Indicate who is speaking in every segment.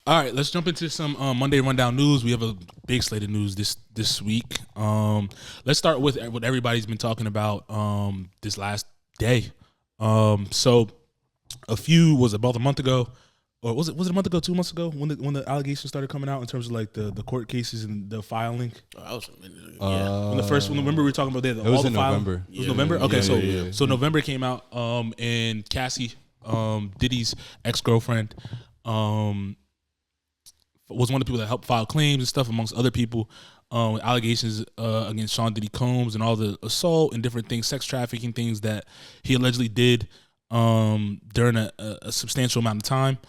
Speaker 1: All right, let's jump into some Monday Rundown news. We have a big slate of news this week. Let's start with what everybody's been talking about this last day. So a few was about a month ago, or was it a month ago, 2 months ago when the allegations started coming out in terms of like the court cases and the filing.
Speaker 2: I was when
Speaker 1: Remember we were talking about that.
Speaker 3: It was in November.
Speaker 1: It was November. Okay,
Speaker 3: Yeah.
Speaker 1: So November came out, and Cassie, Diddy's ex-girlfriend, was one of the people that helped file claims and stuff, amongst other people, allegations against Sean Diddy Combs and all the assault and different things, sex trafficking things that he allegedly did during a substantial amount of time.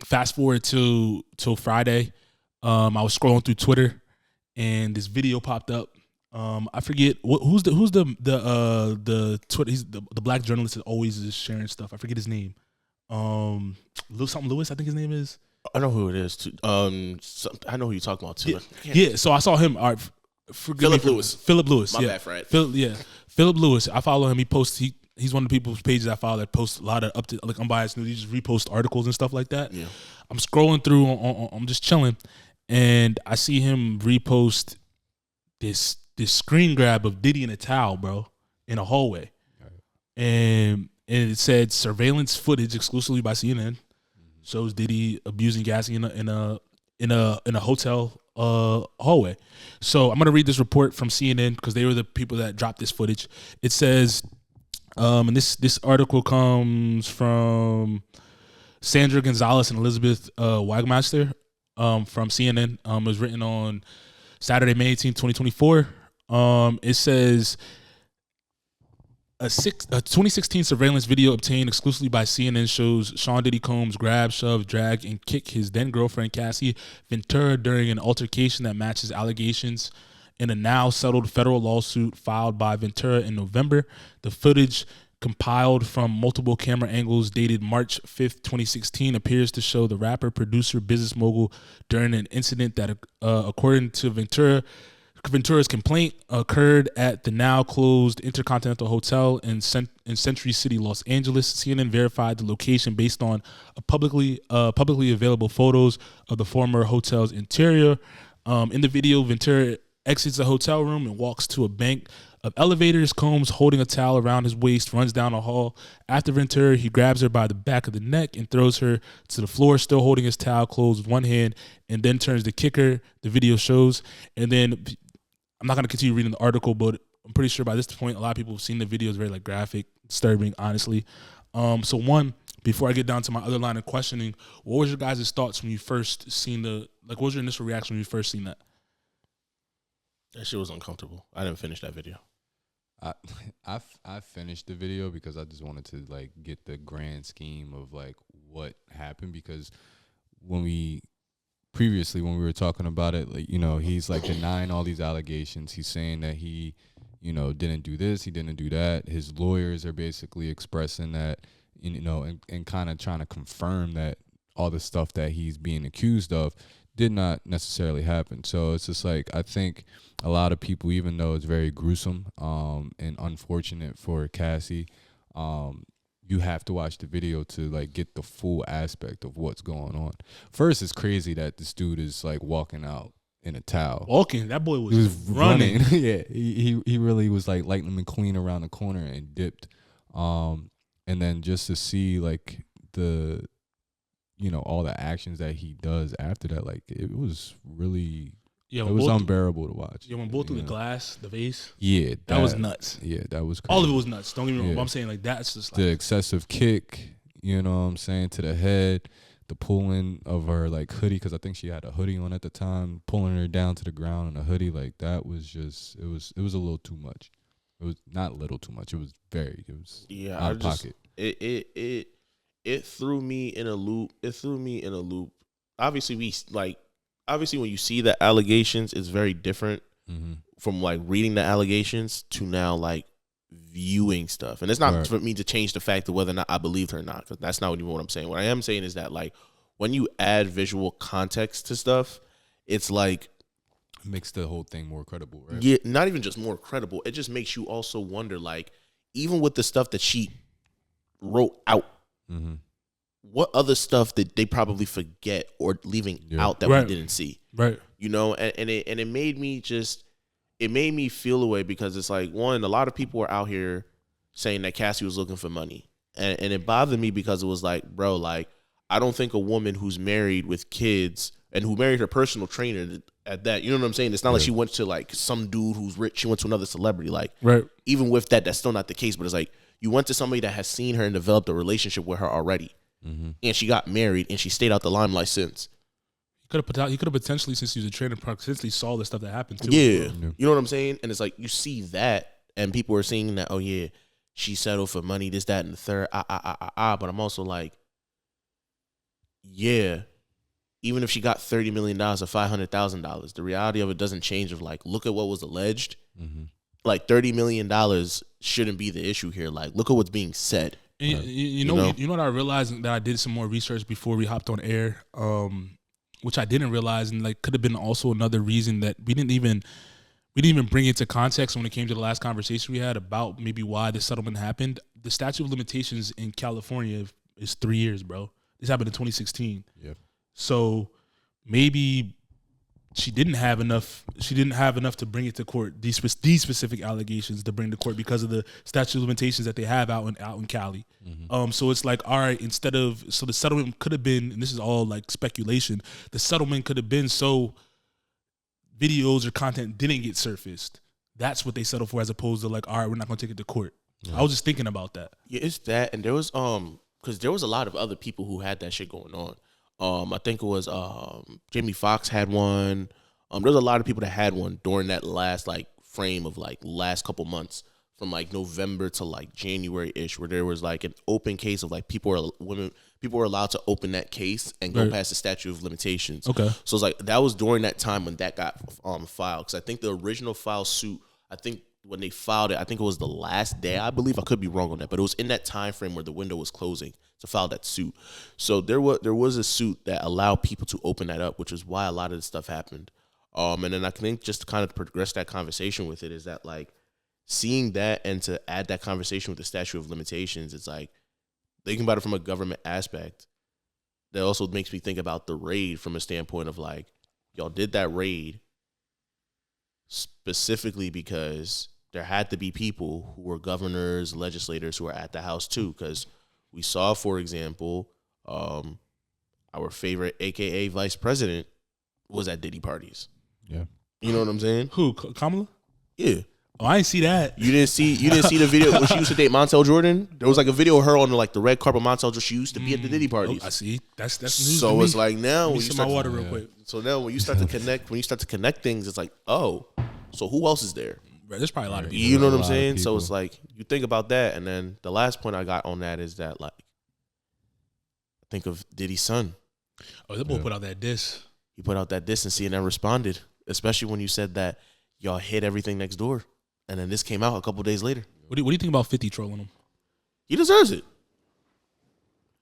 Speaker 1: Fast forward till Friday, I was scrolling through Twitter and this video popped up. I forget who's the Twitter. He's the black journalist that always is sharing stuff. I forget his name. Something Lewis, I think his name is.
Speaker 2: I know who it is. Too. I know who you're talking about too.
Speaker 1: Yeah. So I saw him. All right,
Speaker 2: Philip Lewis.
Speaker 1: Philip Lewis.
Speaker 2: My bad, Fred.
Speaker 1: Philip Lewis. I follow him. He posts. He's one of the people's pages I follow that posts a lot of up to like unbiased news. He just reposts articles and stuff like that.
Speaker 2: Yeah.
Speaker 1: I'm scrolling through. I'm just chilling, and I see him repost this screen grab of Diddy in a towel, bro, in a hallway, and it said surveillance footage exclusively by CNN. Shows Diddy abusing Cassie in a hotel hallway. So I'm gonna read this report from CNN because they were the people that dropped this footage. It says, and this article comes from Sandra Gonzalez and Elizabeth Wagmaster from CNN. It was written on Saturday, May 18, 2024. It says. A 2016 surveillance video obtained exclusively by CNN shows Sean Diddy Combs grab, shove, drag, and kick his then-girlfriend Cassie Ventura during an altercation that matches allegations in a now-settled federal lawsuit filed by Ventura in November. The footage, compiled from multiple camera angles dated March 5th, 2016, appears to show the rapper, producer, business mogul during an incident that, according to Ventura's complaint, occurred at the now closed Intercontinental Hotel in Century City, Los Angeles. CNN verified the location based on publicly available photos of the former hotel's interior. In the video, Ventura exits the hotel room and walks to a bank of elevators. Combs, holding a towel around his waist, runs down a hall. After Ventura, he grabs her by the back of the neck and throws her to the floor, still holding his towel closed with one hand, and then turns to kick her, the video shows. And then I'm not going to continue reading the article, but I'm pretty sure by this point, a lot of people have seen the video. It's very like graphic, disturbing, honestly. So one, before I get down to my other line of questioning, what was your guys' thoughts when you first seen what was your initial reaction when you first seen that?
Speaker 2: That shit was uncomfortable. I didn't finish that video.
Speaker 3: I finished the video because I just wanted to like get the grand scheme of like what happened, because when we were talking about it, like, you know, he's like denying all these allegations. He's saying that he, you know, didn't do this, he didn't do that. His lawyers are basically expressing that, you know, and kind of trying to confirm that all the stuff that he's being accused of did not necessarily happen. So it's just like, I think a lot of people, even though it's very gruesome and unfortunate for Cassie, you have to watch the video to like get the full aspect of what's going on. First, it's crazy that this dude is like walking out in a towel.
Speaker 1: Walking, that boy was running.
Speaker 3: Yeah, he really was like Lightning McQueen around the corner and dipped. And then just to see like the, you know, all the actions that he does after that, like it was really. Yeah, it was unbearable to watch.
Speaker 1: Yeah, when both through the glass, the vase.
Speaker 3: Yeah,
Speaker 1: that was nuts.
Speaker 3: Yeah, that was crazy.
Speaker 1: All of it was nuts. Don't get me wrong. But I'm saying like that's just like
Speaker 3: the excessive kick, you know what I'm saying, to the head, the pulling of her like hoodie, because I think she had a hoodie on at the time, pulling her down to the ground in a hoodie, like that was just it was a little too much. It was not a little too much. It was out of pocket.
Speaker 2: It threw me in a loop. Obviously, when you see the allegations, it's very different from like reading the allegations to now like viewing stuff. And it's not for me to change the fact of whether or not I believed her or not, because that's not even what I'm saying. What I am saying is that like when you add visual context to stuff, it's like
Speaker 3: it makes the whole thing more credible, right?
Speaker 2: Yeah, not even just more credible. It just makes you also wonder, like, even with the stuff that she wrote out, what other stuff did they probably forget or leaving out that we didn't see?
Speaker 1: Right.
Speaker 2: You know, and it made me feel a way because it's like, one, a lot of people were out here saying that Cassie was looking for money. And it bothered me because it was like, bro, like, I don't think a woman who's married with kids and who married her personal trainer at that, you know what I'm saying? It's not like she went to like some dude who's rich. She went to another celebrity. Like, even with that, that's still not the case. But it's like, you went to somebody that has seen her and developed a relationship with her already. And she got married and she stayed out the limelight since. He could
Speaker 1: have potentially, since he was a trainer, potentially saw the stuff that happened too.
Speaker 2: Yeah. You know what I'm saying? And it's like, you see that and people are saying that, oh yeah, she settled for money, this, that, and the third. But I'm also like, yeah, even if she got $30 million or $500,000, the reality of it doesn't change. Of like, look at what was alleged. Like $30 million shouldn't be the issue here. Like, look at what's being said.
Speaker 1: And you know what I realized, that I did some more research before we hopped on air, which I didn't realize, and like could have been also another reason that we didn't even bring into context when it came to the last conversation we had about maybe why the settlement happened. The statute of limitations in California is 3 years, bro. This happened in 2016. Yeah. So maybe she didn't have enough to bring it to court, these specific allegations to bring to court because of the statute of limitations that they have out in Cali. So it's like, all right, so the settlement could have been, and this is all like speculation, the settlement could have been so videos or content didn't get surfaced. That's what they settled for, as opposed to like, all right, we're not going to take it to court. I was just thinking about that.
Speaker 2: Yeah, it's that, and there was because there was a lot of other people who had that shit going on. I think it was Jamie Foxx had one. There's a lot of people that had one during that last like frame of like last couple months, from like November to like January ish, where there was like an open case of like people were allowed to open that case and go past the statute of limitations. Okay, so it's like that was during that time when that got filed, because I think the original file suit, I think when they filed it, I think it was the last day, I believe. I could be wrong on that, but it was in that time frame where the window was closing to file that suit. So there was a suit that allowed people to open that up, which is why a lot of this stuff happened. And then I think just to kind of progress that conversation with it is that like seeing that and to add that conversation with the statute of limitations, it's like thinking about it from a government aspect. That also makes me think about the raid from a standpoint of like, y'all did that raid specifically because there had to be people who were governors, legislators who were at the house too, because we saw, for example, our favorite AKA vice president was at Diddy parties. Yeah. You know what I'm saying?
Speaker 1: Who, Kamala?
Speaker 2: Yeah.
Speaker 1: Oh, I didn't see that.
Speaker 2: You didn't see the video when she used to date Montel Jordan? There was like a video of her on like the red carpet. Montel Jordan, she used to be at the Diddy parties.
Speaker 1: I see. That's news.
Speaker 2: So it's like now when you
Speaker 1: start my water real quick.
Speaker 2: So now when you start to connect things, it's like, oh, so who else is there?
Speaker 1: Right, there's probably a lot of people.
Speaker 2: You know what I'm saying? So it's like you think about that, and then the last point I got on that is that like think of Diddy's son.
Speaker 1: Oh, that boy put out that diss.
Speaker 2: He put out that diss, and CNN responded, especially when you said that y'all hid everything next door, and then this came out a couple days later.
Speaker 1: What do you think about 50 trolling him?
Speaker 2: He deserves it.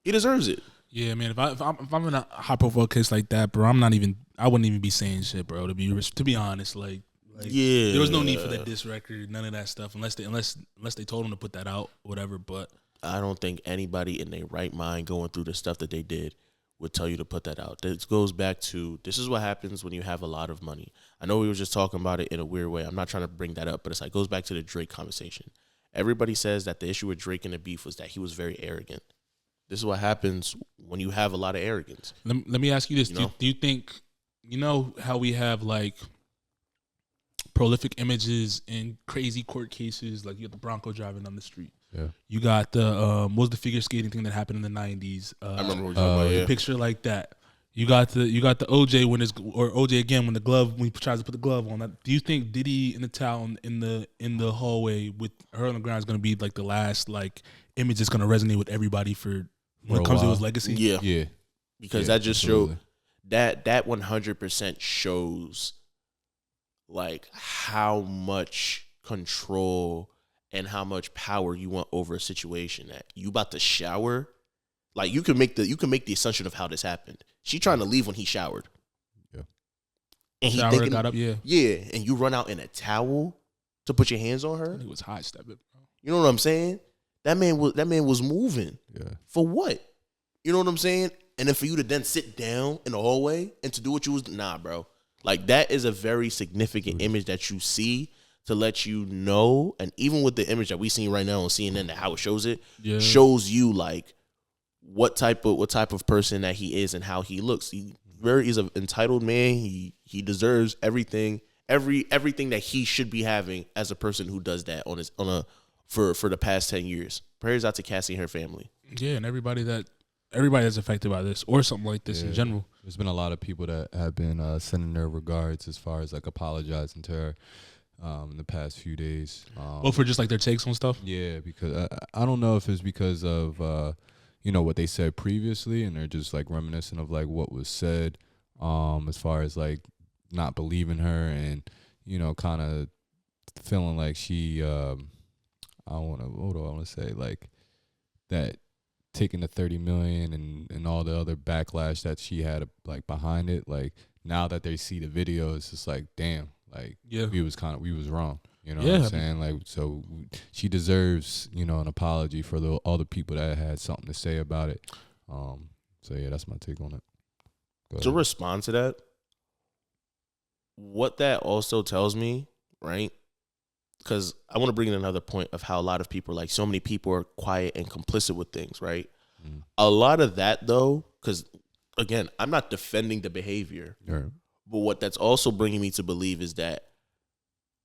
Speaker 2: He deserves it.
Speaker 1: Yeah, man. If I'm in a high profile case like that, bro, I wouldn't even be saying shit, bro. To be honest, like yeah, there was no need for that diss record, none of that stuff, unless they told him to put that out, or whatever. But
Speaker 2: I don't think anybody in their right mind going through the stuff that they did would tell you to put that out. This goes back to, this is what happens when you have a lot of money. I know we were just talking about it in a weird way. I'm not trying to bring that up, but it's like, goes back to the Drake conversation. Everybody says that the issue with Drake and the beef was that he was very arrogant. This is what happens when you have a lot of arrogance.
Speaker 1: Let me ask you this. Do you think, you know how we have like prolific images in crazy court cases, like you got the Bronco driving down the street. Yeah. You got the what was the figure skating thing that happened in the 90s? I remember what you're talking about, yeah. Picture like that. You got the OJ OJ again when he tries to put the glove on. Do you think Diddy in the town in the hallway with her on the ground is going to be like the last like image that's going to resonate with everybody for when it comes to his legacy?
Speaker 2: Yeah. Yeah. Because that just showed that 100% shows like how much control and how much power you want over a situation. That you about to shower, like you can make the assumption of how this happened. She trying to leave when he showered. Yeah. And he thinking, got up, yeah. Yeah, and you run out in a towel to put your hands on her.
Speaker 1: He was hot stepping, bro.
Speaker 2: You know what I'm saying? That man was moving. Yeah. For what? You know what I'm saying? And then for you to then sit down in the hallway and to do what you was, nah, bro. Like, that is a very significant image that you see to let you know. And even with the image that we seen right now on CNN, how it shows it, shows you like what type of person that he is and how he looks. He's an entitled man. He deserves everything that he should be having as a person who does that for the past 10 years. Prayers out to Cassie and her family.
Speaker 1: Yeah, and everybody that's affected by this or something like this in general.
Speaker 3: There's been a lot of people that have been sending their regards as far as like apologizing to her in the past few days.
Speaker 1: Well, for just like their takes on stuff?
Speaker 3: Yeah, because I don't know if it's because of, what they said previously and they're just like reminiscent of like what was said as far as like not believing her and, kind of feeling like she, what do I want to say? Like that taking the 30 million and all the other backlash that she had like behind it. Like now that they see the video, it's just like, damn, like we was wrong. You know what I'm saying? Like, so she deserves, an apology for all the people that had something to say about it. So yeah, that's my take on it.
Speaker 2: To respond to that, what that also tells me, right? Because I want to bring in another point of how a lot of people, like so many people are quiet and complicit with things, right? Mm. A lot of that though, because again, I'm not defending the behavior, but what that's also bringing me to believe is that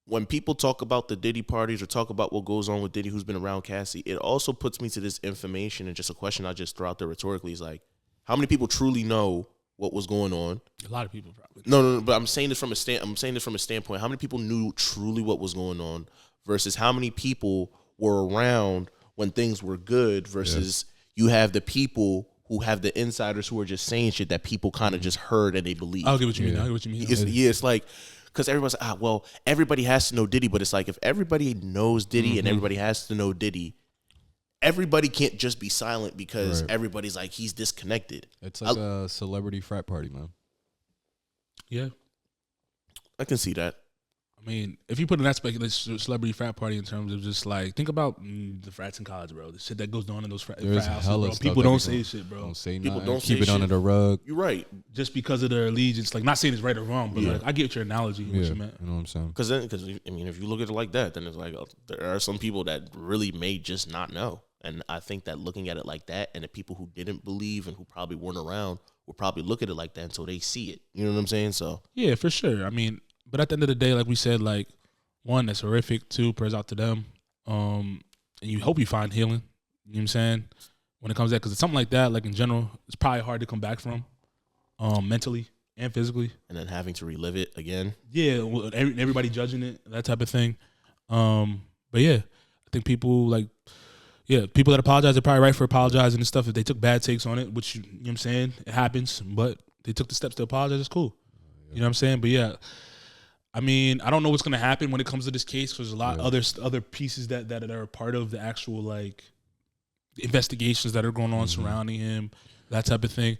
Speaker 2: when people talk about the Diddy parties or talk about what goes on with Diddy, who's been around Cassie, it also puts me to this information and just a question I just throw out there rhetorically is like, how many people truly know what was going on?
Speaker 1: A lot of people probably.
Speaker 2: No, but I'm saying this from a standpoint. How many people knew truly what was going on versus how many people were around when things were good versus you have the people who have the insiders who are just saying shit that people kind of just heard and they believe.
Speaker 1: I get what you mean. I get what you mean.
Speaker 2: It's like, because everybody's like, well, everybody has to know Diddy, but it's like if everybody knows Diddy and everybody has to know Diddy, everybody can't just be silent because everybody's like, he's disconnected.
Speaker 3: It's like a celebrity frat party, man.
Speaker 1: Yeah.
Speaker 2: I can see that.
Speaker 1: I mean, if you put an aspect of this celebrity frat party in terms of just like, think about the frats in college, bro. The shit that goes on in those frat houses, bro. People don't say shit, bro.
Speaker 3: Don't say
Speaker 2: people
Speaker 3: nothing.
Speaker 2: Don't
Speaker 3: keep
Speaker 2: say
Speaker 3: it
Speaker 2: shit
Speaker 3: under the rug.
Speaker 2: You're right.
Speaker 1: Just because of their allegiance. Like, not saying it's right or wrong, but like, I get your analogy. What you meant.
Speaker 3: You know what I'm saying?
Speaker 2: Because I mean, if you look at it like that, then it's like there are some people that really may just not know. And I think that looking at it like that, and the people who didn't believe and who probably weren't around will probably look at it like that until they see it. You know what I'm saying? So
Speaker 1: yeah, for sure. I mean, but at the end of the day, like we said, like, one, that's horrific. Two, prayers out to them. And you hope you find healing. You know what I'm saying? When it comes to that, because it's something like that, like in general, it's probably hard to come back from, mentally and physically.
Speaker 2: And then having to relive it again.
Speaker 1: Yeah, well, everybody judging it, that type of thing. But yeah, I think people people that apologize are probably right for apologizing and stuff. If they took bad takes on it, which, you know what I'm saying, it happens, but they took the steps to apologize, it's cool. You know what I'm saying? But yeah, I mean, I don't know what's going to happen when it comes to this case because there's a lot of other pieces that are part of the actual, like, investigations that are going on surrounding him, that type of thing.